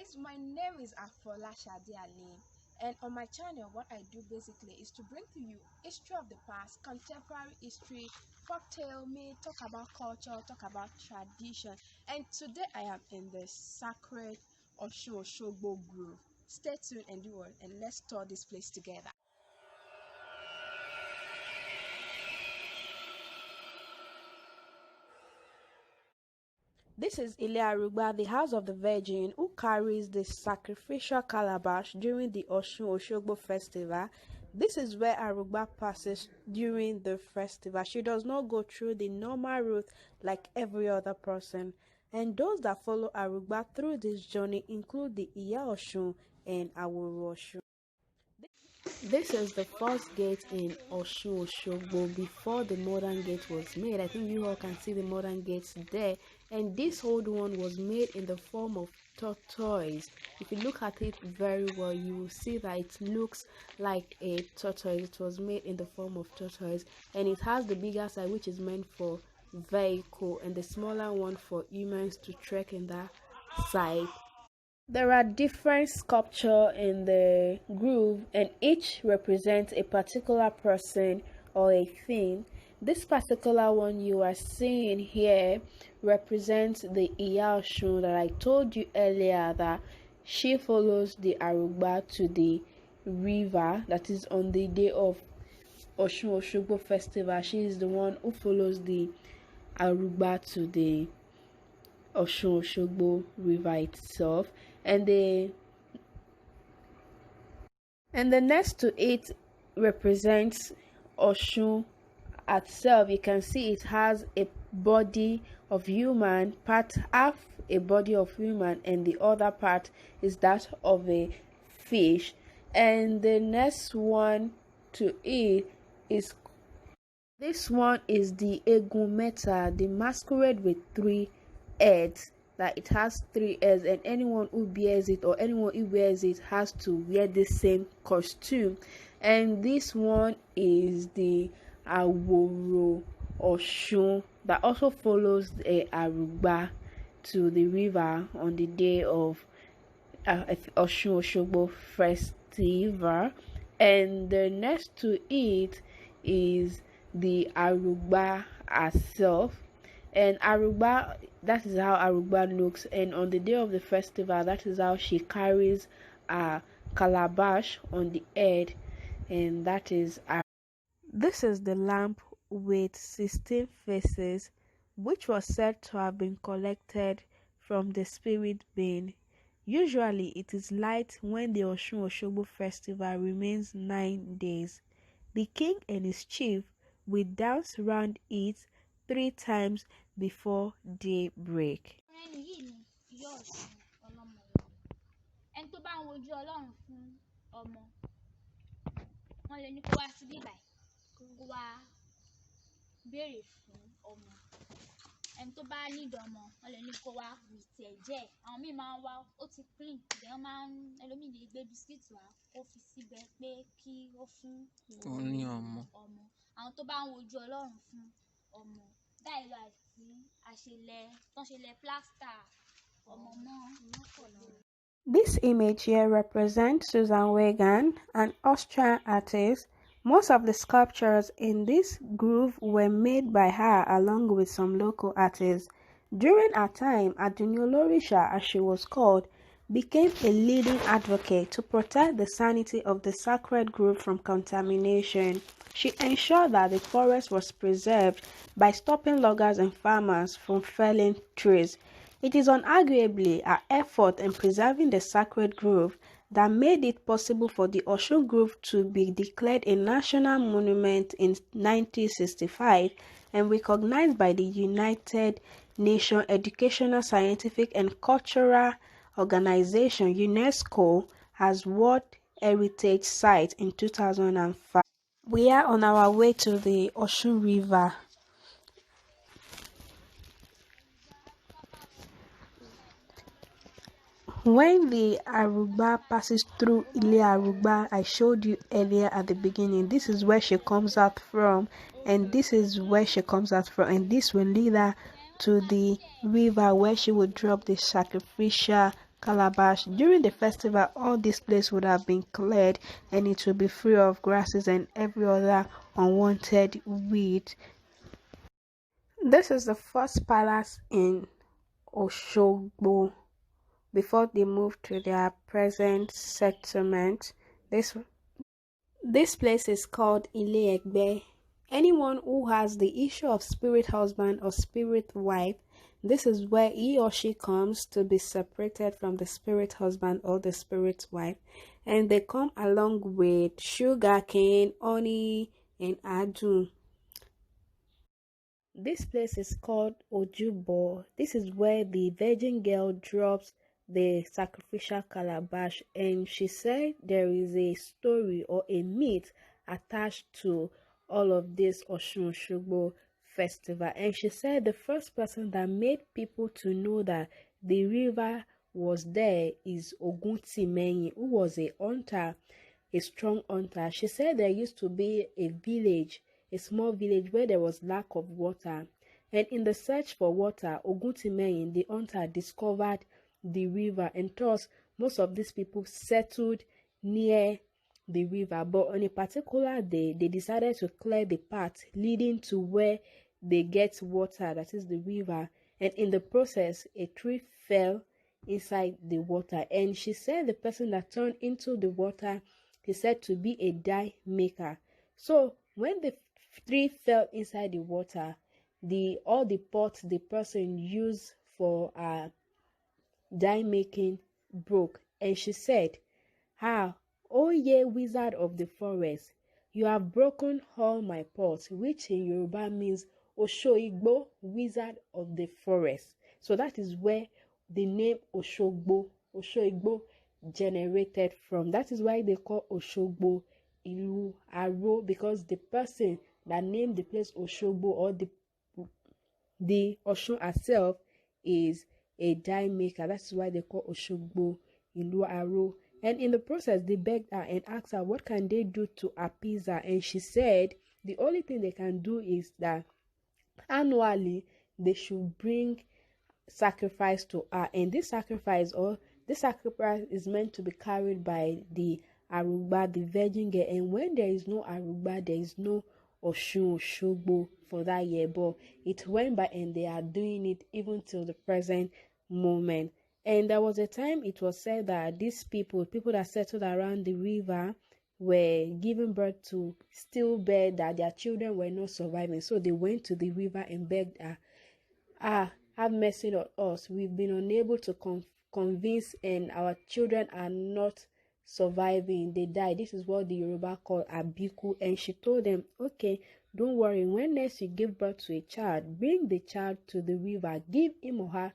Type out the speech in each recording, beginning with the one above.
guys, my name is Afola Shadiali, and on my channel what I do basically is to bring to you history of the past, contemporary history, folktale, me talk about culture, talk about tradition. And today I am in the Sacred Osun Osogbo Grove. Stay tuned and do it, and let's tour this place together. This is Iliac Bay, the house of the Virgin, who carries the sacrificial calabash during the Osun-Osogbo festival. This is where Arugba passes during the festival. She does not go through the normal route like every other person. And those that follow Arugba through this journey include the Iya Osun and Aworo Osun. This is the first gate in Osun-Osogbo before the modern gate was made. I think you all can see the modern gates there. And this old one was made in the form of tortoise. If you look at it very well, you will see that it looks like a tortoise. It was made in the form of tortoise, and it has the bigger side, which is meant for vehicle, and the smaller one for humans to trek in that side. There are different sculptures in the grove, and each represents a particular person or a thing. This particular one you are seeing here represents the Iya Osun that I told you earlier that she follows the Arugba to the river. That is on the day of Osun-Osogbo festival. She is the one who follows the Arugba to the Osun-Osogbo river itself. And the next to it represents Osun itself. You can see it has a body of human, part half a body of human, and the other part is that of a fish. And the next one to it is this one is the Egumeta, the masquerade with 3 heads. That it has 3 heads, and anyone who bears it or anyone who wears it has to wear the same costume. And this one is the Aworo Osun that also follows the Arugba to the river on the day of Osun-Osogbo festival. And the next to it is the Arugba herself. And Arugba, that is how Arugba looks, and on the day of the festival, that is how she carries a calabash on the head, and that is This is the lamp with 16 faces, which was said to have been collected from the spirit being. Usually it is light when the Osun-Osogbo festival remains 9 days. The king and his chief will dance round it 3 times before daybreak. ẹni tó bá nídìí ọmọ wọn lè ní kó wá wìtì ẹ̀jẹ̀ àwọn míì máa ń wá ó ti clean ìdẹ̀ wọn máa ń ẹlòmíì lè gbé bisikíìtì wá kó fi síbẹ̀ pé kí ó fún ọmọ àwọn tó bá ń wojú Ọlọ́run fún ọmọ báyìí lọ àti àṣelẹ̀ tán ṣe lẹ̀ plaster ọmọ mọ́. This image here represents Susana, an Austrian artist. Most of the sculptures in this grove were made by her along with some local artists. During her time, Aduniolorisha, as she was called, became a leading advocate to protect the sanity of the sacred grove from contamination. She ensured that the forest was preserved by stopping loggers and farmers from felling trees. It is unarguably her effort in preserving the sacred grove that made it possible for the Osho Grove to be declared a national monument in 1965 and recognized by the United Nations Educational, Scientific and Cultural Organization UNESCO as World Heritage Site in 2005. We are on our way to the Osun River. When the Arugba passes through Iliac Bay, I showed you earlier at the beginning, this is where she comes out from, and this is where she comes out from, and this will lead her to the river where she will drop the sacrificial calabash. During the festival, all this place would have been cleared and it will be free of grasses and every other unwanted weed. This is the first palace in Osogbo before they moved to their present settlement. This place is called Iliac Bay. Anyone who has the issue of spirit husband or spirit wife, this is where he or she comes to be separated from the spirit husband or the spirit wife. And they come along with sugar cane, honey, and adu. This place is called Eau du Bois. This is where the virgin girl drops the sacrificial calabash, and she said there is a story or a myth attached to all of this Osun-Osogbo festival. And she said the first person that made people to know that the river was there is Oguntimeyin, who was a hunter, a strong hunter. She said there used to be a village, a small village where there was lack of water, and in the search for water, Oguntimeyin, the hunter, discovered the river, and thus most of these people settled near the river. But on a particular day, they decided to clear the path leading to where they get water, that is the river, and in the process a tree fell inside the water. And she said the person that turned into the water is said to be a dye maker. So when the tree fell inside the water, all the pots the person used for dye making broke. And she said, oh ye wizard of the forest, you have broken all my pots, which in Yoruba means Osogbo, wizard of the forest. So that is where the name Osogbo generated from. That is why they call Osogbo Ilu Aro, because the person that named the place Osogbo, or the Osun herself, is a dye maker. That's why they call Osogbo Ilu Aro. And in the process, they begged her and asked her what can they do to appease her. And she said the only thing they can do is that annually they should bring sacrifice to her. And this sacrifice is meant to be carried by the Arugba, the virgin girl. And when there is no Arugba, there is no Osun-Osogbo for that year. But it went by and they are doing it even till the present moment. And there was a time it was said that these people that settled around the river, were giving birth to stillbirth, that their children were not surviving. So they went to the river and begged her, have mercy on us. We've been unable to convince, and our children are not surviving. They died. This is what the Yoruba call abiku. And she told them, okay, don't worry. When next you give birth to a child, bring the child to the river, give him or her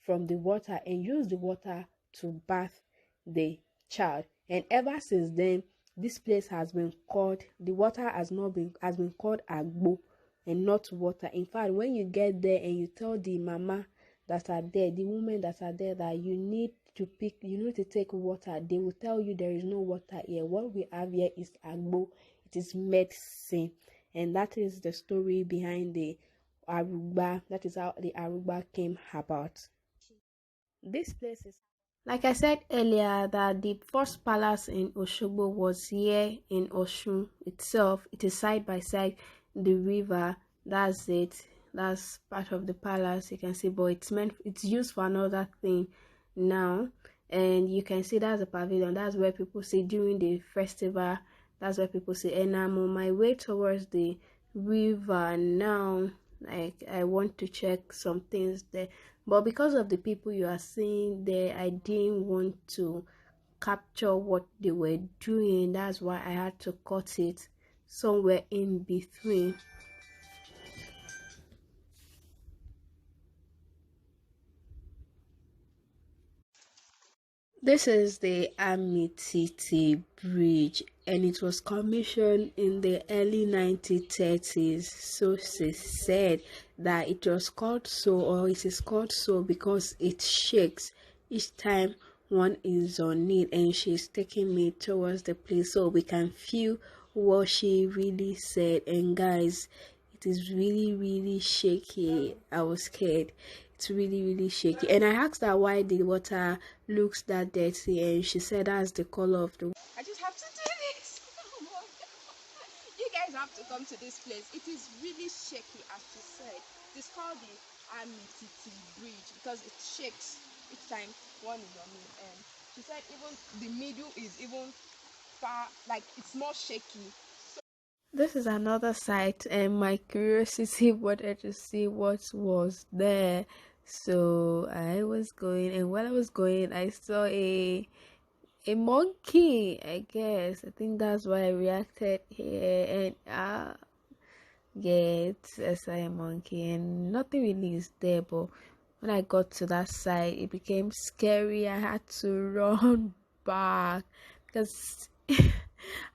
from the water, and use the water to bath the child. And ever since then, this place has been called, the water has been called Agbo and not water. In fact, when you get there and you tell the mama that are there, the women that are there, that you need to take water, they will tell you there is no water here. What we have here is Agbo. It is medicine. And that is the story behind the Arugba. That is how the Arugba came about. This place is, like I said earlier, that the first palace in Osogbo was here in Osun itself. It is side by side the river. That's it. That's part of the palace, you can see, but it's used for another thing now. And you can see that's a pavilion. That's where people say during the festival. That's where people say, and I'm on my way towards the river now. Like, I want to check some things there, but because of the people you are seeing there, I didn't want to capture what they were doing. That's why I had to cut it somewhere in between. This is the Amititi Bridge, and it was commissioned in the early 1930s. So she said that it was called so, or it is called so because it shakes each time one is on it. And she's taking me towards the place so we can feel what she really said. And guys, it is really shaky. I was scared. it's really, really shaky. And I asked her why the water looks that dirty, and she said that's the color of the. I just have to do this. Oh my God. You guys have to come to this place. It is really shaky, as she said. It's called the Amititi Bridge because it shakes each time one is on it. And she said even the middle is even far, like it's more shaky. This is another site, and my curiosity wanted to see what was there. So I was going, and while I was going, I saw a monkey. I guess I think that's why I reacted here. And yes, I saw a monkey, and nothing really is there. But when I got to that side, it became scary. I had to run back because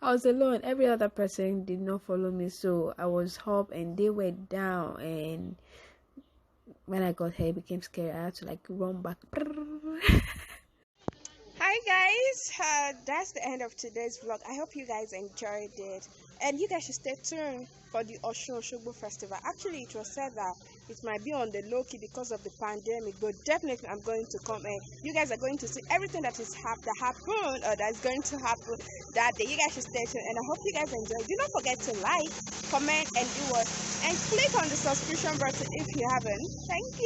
I was alone. Every other person did not follow me, so I was up and they were down. And when I got here, it became scary. I had to like run back. Hi guys, that's the end of today's vlog. I hope you guys enjoyed it, and you guys should stay tuned for the Osun-Osogbo festival. Actually, it was said that it might be on the low key because of the pandemic, but definitely I'm going to come, and you guys are going to see everything that is that happened or that's going to happen that day. You guys should stay tuned, and I hope you guys enjoy. Do not forget to like, comment, and do what, and click on the subscription button if you haven't. Thank you.